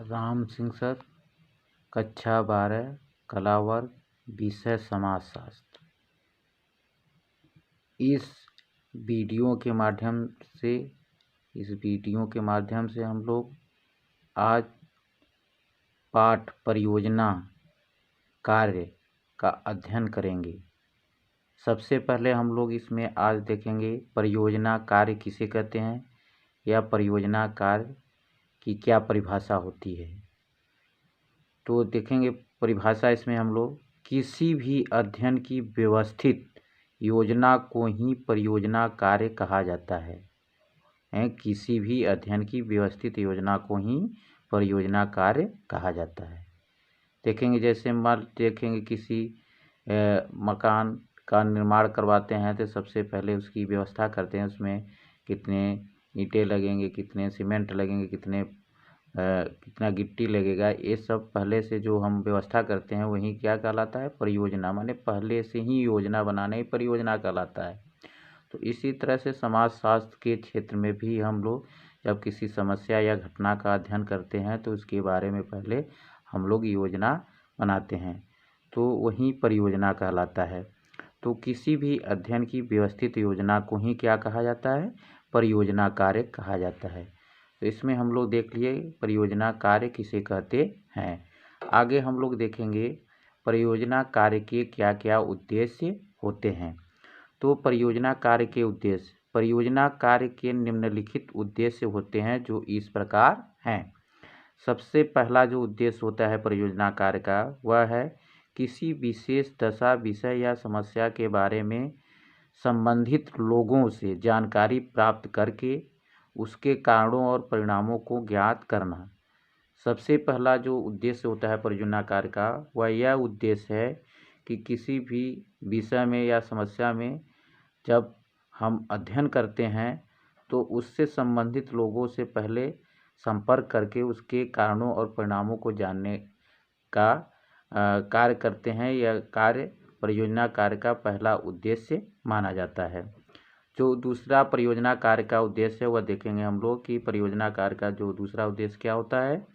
Ram Singh sir, कक्षा 12, कला वर्ग, विषय समाजशास्त्र। इस वीडियो के माध्यम से हम लोग आज पाठ परियोजना कार्य का अध्ययन करेंगे। सबसे पहले हम लोग इसमें आज देखेंगे परियोजना कार्य किसे कहते हैं या परियोजना कार्य की क्या परिभाषा होती है। तो देखेंगे परिभाषा इसमें हम लोग किसी भी अध्ययन की व्यवस्थित योजना को ही परियोजना कार्य कहा जाता है। किसी भी अध्ययन की व्यवस्थित योजना को ही परियोजना कार्य कहा जाता है। देखेंगे जैसे देखेंगे किसी मकान का निर्माण करवाते हैं तो सबसे पहले उसकी व्यवस्था करते हैं, उसमें कितने ईंटें लगेंगे, कितने सीमेंट लगेंगे, कितना गिट्टी लगेगा, ये सब पहले से जो हम व्यवस्था करते हैं वही क्या कहलाता है, परियोजना। माने पहले से ही योजना बनाना ही परियोजना कहलाता है। तो इसी तरह से समाजशास्त्र के क्षेत्र में भी हम लोग जब किसी समस्या या घटना का अध्ययन करते हैं तो उसके बारे में पहले हम लोग योजना बनाते हैं, तो वही परियोजना कहलाता है। तो किसी भी अध्ययन की व्यवस्थित योजना को ही क्या कहा जाता है, परियोजना कार्य कहा जाता है। तो इसमें हम लोग देख लिए परियोजना कार्य किसे कहते हैं। आगे हम लोग देखेंगे परियोजना कार्य के क्या क्या उद्देश्य होते हैं। तो परियोजना कार्य के उद्देश्य, परियोजना कार्य के निम्नलिखित उद्देश्य होते हैं जो इस प्रकार हैं। सबसे पहला जो उद्देश्य होता है परियोजना कार्य का वह है किसी विशेष दशा, विषय या समस्या के बारे में संबंधित लोगों से जानकारी प्राप्त करके उसके कारणों और परिणामों को ज्ञात करना। सबसे पहला जो उद्देश्य होता है परियोजना कार्य का वह यह उद्देश्य है कि किसी भी विषय में या समस्या में जब हम अध्ययन करते हैं तो उससे संबंधित लोगों से पहले संपर्क करके उसके कारणों और परिणामों को जानने का कार्य करते हैं। यह कार्य परियोजना कार्य का पहला उद्देश्य माना जाता है। जो दूसरा परियोजना कार्य का उद्देश्य है वह देखेंगे हम लोग कि परियोजना कार्य का जो दूसरा उद्देश्य क्या होता है,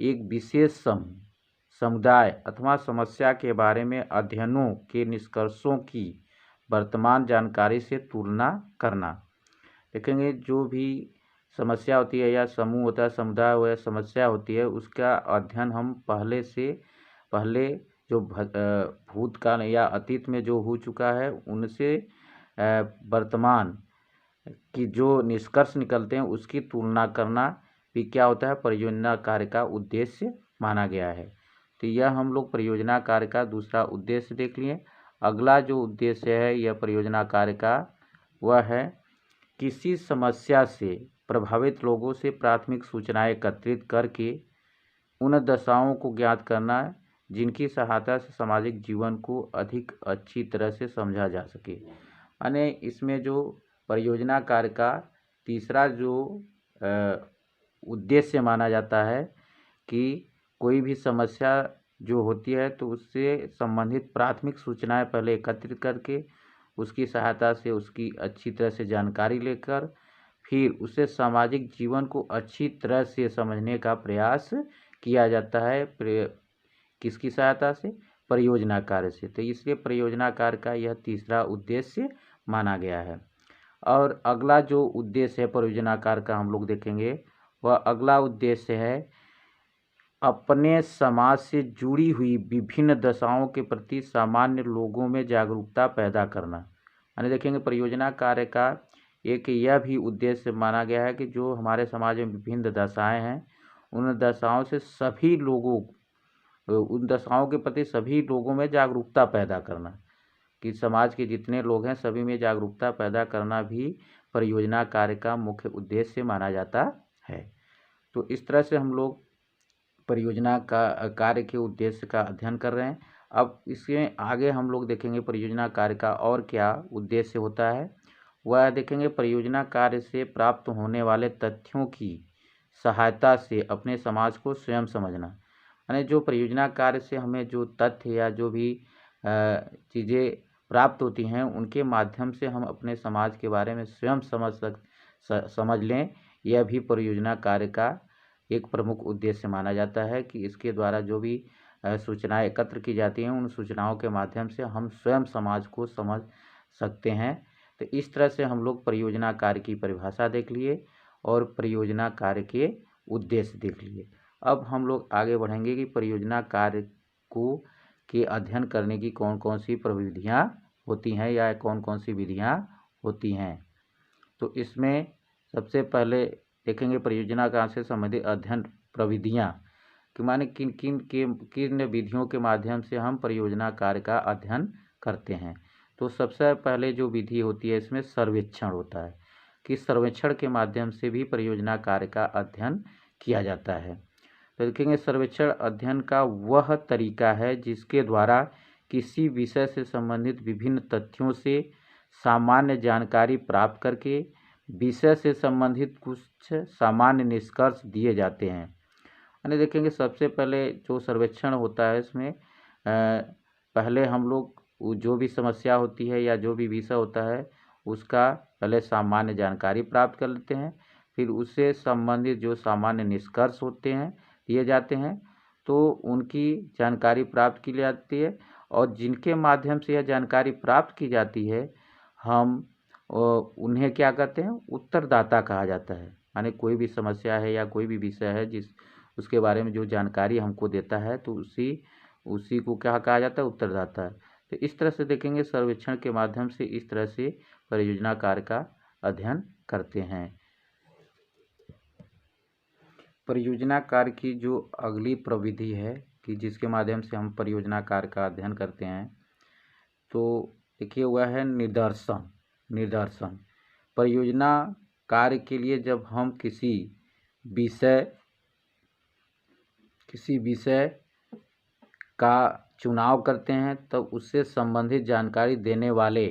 एक विशेष समुदाय अथवा समस्या के बारे में अध्ययनों के निष्कर्षों की वर्तमान जानकारी से तुलना करना। देखेंगे जो भी समस्या होती है या समूह होता है, समुदाय हो या समस्या होती है, उसका अध्ययन हम पहले जो भूतकाल या अतीत में जो हो चुका है उनसे वर्तमान की जो निष्कर्ष निकलते हैं उसकी तुलना करना भी क्या होता है, परियोजना कार्य का उद्देश्य माना गया है। तो यह हम लोग परियोजना कार्य का दूसरा उद्देश्य देख लिए। अगला जो उद्देश्य है यह परियोजना कार्य का वह है किसी समस्या से प्रभावित लोगों से प्राथमिक सूचनाएं एकत्रित करके उन दशाओं को ज्ञात करना जिनकी सहायता से सामाजिक जीवन को अधिक अच्छी तरह से समझा जा सके। यानी इसमें जो परियोजना कार्य का तीसरा जो उद्देश्य माना जाता है कि कोई भी समस्या जो होती है तो उससे संबंधित प्राथमिक सूचनाएं पहले एकत्रित करके उसकी सहायता से उसकी अच्छी तरह से जानकारी लेकर फिर उसे सामाजिक जीवन को अच्छी तरह से समझने का प्रयास किया जाता है। किसकी सहायता से, परियोजना कार्य से। तो इसलिए परियोजना कार्य का यह तीसरा उद्देश्य माना गया है। और अगला जो उद्देश्य है परियोजना कार्य का हम लोग देखेंगे वह अगला उद्देश्य है अपने समाज से जुड़ी हुई विभिन्न दशाओं के प्रति सामान्य लोगों में जागरूकता पैदा करना। यानी देखेंगे परियोजना कार्य का एक यह भी उद्देश्य माना गया है कि जो हमारे समाज में विभिन्न दशाएं हैं उन दशाओं से सभी लोगों, उन दशाओं के प्रति सभी लोगों में जागरूकता पैदा करना, कि समाज के जितने लोग हैं सभी में जागरूकता पैदा करना भी परियोजना कार्य का मुख्य उद्देश्य माना जाता है। तो इस तरह से हम लोग परियोजना का कार्य के उद्देश्य का अध्ययन कर रहे हैं। अब इसके आगे हम लोग देखेंगे परियोजना कार्य का और क्या उद्देश्य होता है। वह देखेंगे परियोजना कार्य से प्राप्त होने वाले तथ्यों की सहायता से अपने समाज को स्वयं समझना। यानी जो परियोजना कार्य से हमें जो तथ्य या जो भी चीज़ें प्राप्त होती हैं उनके माध्यम से हम अपने समाज के बारे में स्वयं समझ लें, यह भी परियोजना कार्य का एक प्रमुख उद्देश्य माना जाता है कि इसके द्वारा जो भी सूचनाएं एकत्र की जाती हैं उन सूचनाओं के माध्यम से हम स्वयं समाज को समझ सकते हैं। तो इस तरह से हम लोग परियोजना कार्य की परिभाषा देख लिए और परियोजना कार्य के उद्देश्य देख लिए। अब हम लोग आगे बढ़ेंगे कि परियोजना कार्य को के अध्ययन करने की कौन कौन सी प्रविधियाँ होती हैं या कौन कौन सी विधियाँ होती हैं। तो इसमें सबसे पहले देखेंगे परियोजना कार्य से संबंधित अध्ययन प्रविधियाँ कि माने किन विधियों के माध्यम से हम परियोजना कार्य का अध्ययन करते हैं। तो सबसे पहले जो विधि होती है इसमें सर्वेक्षण होता है कि सर्वेक्षण के माध्यम से भी परियोजना कार्य का अध्ययन किया जाता है। तो देखेंगे सर्वेक्षण अध्ययन का वह तरीका है जिसके द्वारा किसी विषय से संबंधित विभिन्न तथ्यों से सामान्य जानकारी प्राप्त करके विषय से संबंधित कुछ सामान्य निष्कर्ष दिए जाते हैं। यानी देखेंगे सबसे पहले जो सर्वेक्षण होता है इसमें पहले हम लोग जो भी समस्या होती है या जो भी विषय होता है उसका पहले सामान्य जानकारी प्राप्त कर लेते हैं, फिर उससे संबंधित जो सामान्य निष्कर्ष होते हैं दिए जाते हैं तो उनकी जानकारी प्राप्त की जाती है और जिनके माध्यम से यह जानकारी प्राप्त की जाती है हम उन्हें क्या कहते हैं, उत्तरदाता कहा जाता है। यानी कोई भी समस्या है या कोई भी विषय है उसके बारे में जो जानकारी हमको देता है तो उसी को क्या कहा जाता है, उत्तरदाता। तो इस तरह से देखेंगे सर्वेक्षण के माध्यम से इस तरह से परियोजना कार्य का अध्ययन करते हैं। परियोजना कार्य की जो अगली प्रविधि है कि जिसके माध्यम से हम परियोजना कार्य का अध्ययन करते हैं तो देखिए वह है निदर्शन। परियोजना कार्य के लिए जब हम किसी विषय का चुनाव करते हैं तब उससे संबंधित जानकारी देने वाले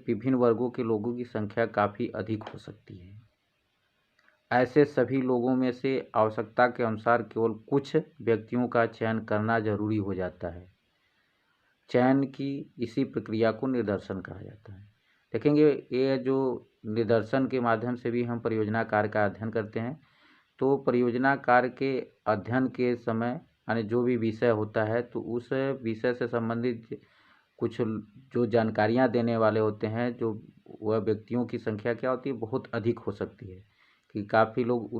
विभिन्न वर्गों के लोगों की संख्या काफ़ी अधिक हो सकती है। ऐसे सभी लोगों में से आवश्यकता के अनुसार केवल कुछ व्यक्तियों का चयन करना जरूरी हो जाता है। चयन की इसी प्रक्रिया को निदर्शन कहा जाता है। देखेंगे ये जो निदर्शन के माध्यम से भी हम परियोजना कार्य का अध्ययन करते हैं तो परियोजना कार्य के अध्ययन के समय यानी जो भी विषय होता है तो उस विषय से संबंधित कुछ जो जानकारियां देने वाले होते हैं जो वह व्यक्तियों की संख्या क्या होती है, बहुत अधिक हो सकती है कि काफ़ी लोग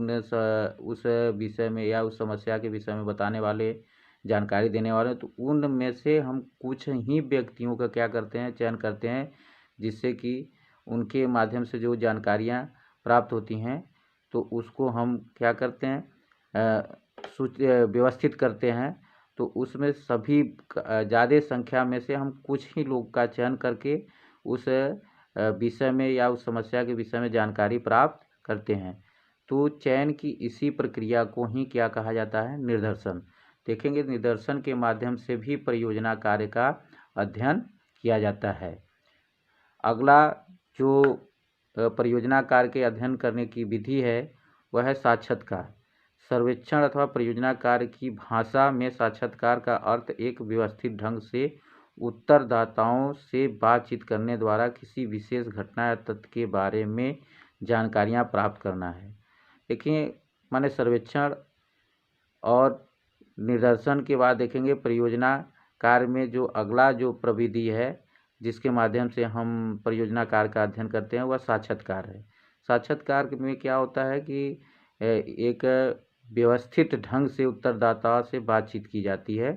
उस विषय में या उस समस्या के विषय में बताने वाले जानकारी देने वाले, तो उनमें से हम कुछ ही व्यक्तियों का क्या करते हैं, चयन करते हैं जिससे कि उनके माध्यम से जो जानकारियां प्राप्त होती हैं तो उसको हम क्या करते हैं, व्यवस्थित करते हैं। तो उसमें सभी ज़्यादा संख्या में से हम कुछ ही लोग का चयन करके उस विषय में या उस समस्या के विषय में जानकारी प्राप्त करते हैं। तो चयन की इसी प्रक्रिया को ही क्या कहा जाता है, निर्दर्शन। देखेंगे निदर्शन के माध्यम से भी परियोजना कार्य का अध्ययन किया जाता है। अगला जो परियोजना कार्य के अध्ययन करने की विधि है वह है साक्षात्कार। सर्वेक्षण अथवा परियोजना कार्य की भाषा में साक्षात्कार का अर्थ एक व्यवस्थित ढंग से उत्तरदाताओं से बातचीत करने द्वारा किसी विशेष घटना या तथ्य के बारे में जानकारियां प्राप्त करना है। देखिए माने सर्वेक्षण और निदर्शन के बाद देखेंगे परियोजना कार्य में जो अगला जो प्रविधि है जिसके माध्यम से हम परियोजना कार्य का अध्ययन करते हैं वह साक्षात्कार है। साक्षात्कार में क्या होता है कि एक व्यवस्थित ढंग से उत्तरदाता से बातचीत की जाती है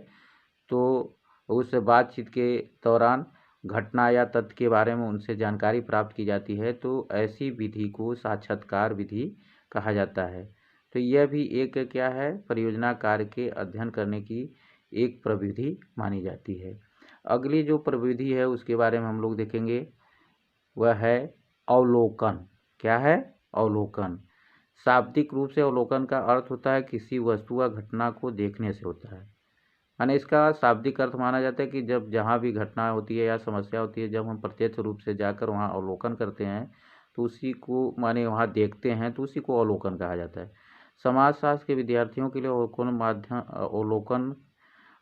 तो उस बातचीत के दौरान घटना या तथ्य के बारे में उनसे जानकारी प्राप्त की जाती है, तो ऐसी विधि को साक्षात्कार विधि कहा जाता है। तो यह भी एक क्या है, परियोजना कार्य के अध्ययन करने की एक प्रविधि मानी जाती है। अगली जो प्रविधि है उसके बारे में हम लोग देखेंगे वह है अवलोकन। क्या है, अवलोकन। शाब्दिक रूप से अवलोकन का अर्थ होता है किसी वस्तु व घटना को देखने से होता है। यानी इसका शाब्दिक अर्थ माना जाता है कि जब जहाँ भी घटना होती है या समस्या होती है, जब हम प्रत्यक्ष रूप से जाकर वहाँ अवलोकन करते हैं तो उसी को माने वहाँ देखते हैं तो उसी को अवलोकन कहा जाता है। समाजशास्त्र के विद्यार्थियों के लिए अवलोकन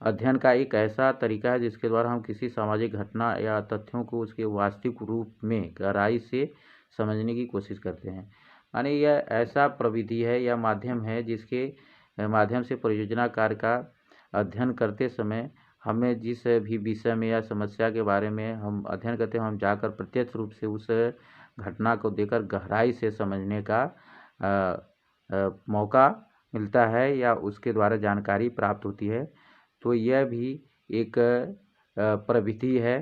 अध्ययन का एक ऐसा तरीका है जिसके द्वारा हम किसी सामाजिक घटना या तथ्यों को उसके वास्तविक रूप में गहराई से समझने की कोशिश करते हैं। यानी यह ऐसा प्रविधि है या माध्यम है जिसके माध्यम से परियोजना कार्य का अध्ययन करते समय हमें जिस भी विषय में या समस्या के बारे में हम अध्ययन करते हैं, हम जाकर प्रत्यक्ष रूप से उस घटना को देखकर गहराई से समझने का मौका मिलता है या उसके द्वारा जानकारी प्राप्त होती है। तो यह भी एक प्रविधि है,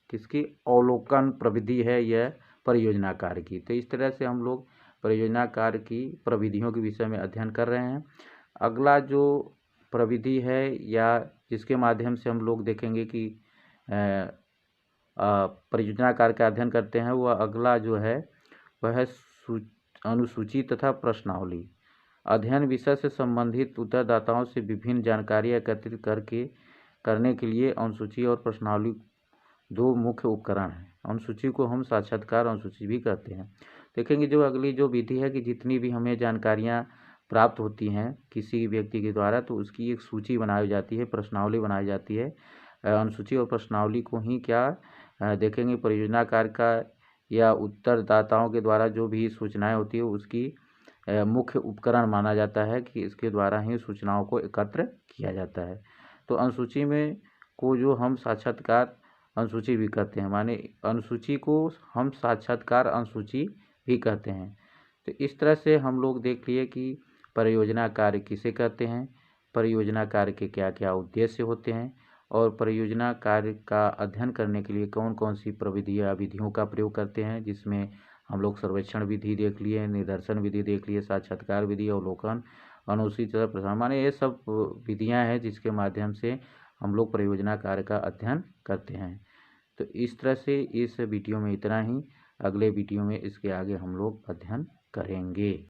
किसकी? अवलोकन प्रविधि है यह परियोजना कार्य की। तो इस तरह से हम लोग परियोजना कार्य की प्रविधियों के विषय में अध्ययन कर रहे हैं। अगला जो प्रविधि है या जिसके माध्यम से हम लोग देखेंगे कि परियोजना कार्य का अध्ययन करते हैं, वह अगला जो है वह है अनुसूची तथा प्रश्नावली। अध्ययन विषय से संबंधित उत्तरदाताओं से विभिन्न जानकारी एकत्रित करने के लिए अनुसूची और प्रश्नावली दो मुख्य उपकरण हैं। अनुसूची को हम साक्षात्कार अनुसूची भी कहते हैं। देखेंगे जो अगली जो विधि है कि जितनी भी हमें जानकारियाँ प्राप्त होती हैं किसी व्यक्ति के द्वारा, तो उसकी एक सूची बनाई जाती है, प्रश्नावली बनाई जाती है। अनुसूची और प्रश्नावली को ही क्या देखेंगे, परियोजना कार्य का या उत्तरदाताओं के द्वारा जो भी सूचनाएं होती है उसकी मुख्य उपकरण माना जाता है कि इसके द्वारा ही सूचनाओं को एकत्र किया जाता है। तो अनुसूची में को जो हम साक्षात्कार अनुसूची भी कहते हैं, माने अनुसूची को हम साक्षात्कार अनुसूची भी कहते हैं। तो इस तरह से हम लोग देख लिए कि परियोजना कार्य किसे कहते हैं, परियोजना कार्य के क्या क्या उद्देश्य होते हैं और परियोजना कार्य का अध्ययन करने के लिए कौन कौन सी प्रविधियाँ विधियों का प्रयोग करते हैं, जिसमें हम लोग सर्वेक्षण विधि देख लिए, निदर्शन विधि देख लिए, साक्षात्कार विधि, अवलोकन, अनुसूची तथा प्रश्नावली, माने ये सब विधियाँ हैं जिसके माध्यम से हम लोग परियोजना कार्य का अध्ययन करते हैं। तो इस तरह से इस वीडियो में इतना ही। अगले वीडियो में इसके आगे हम लोग अध्ययन करेंगे।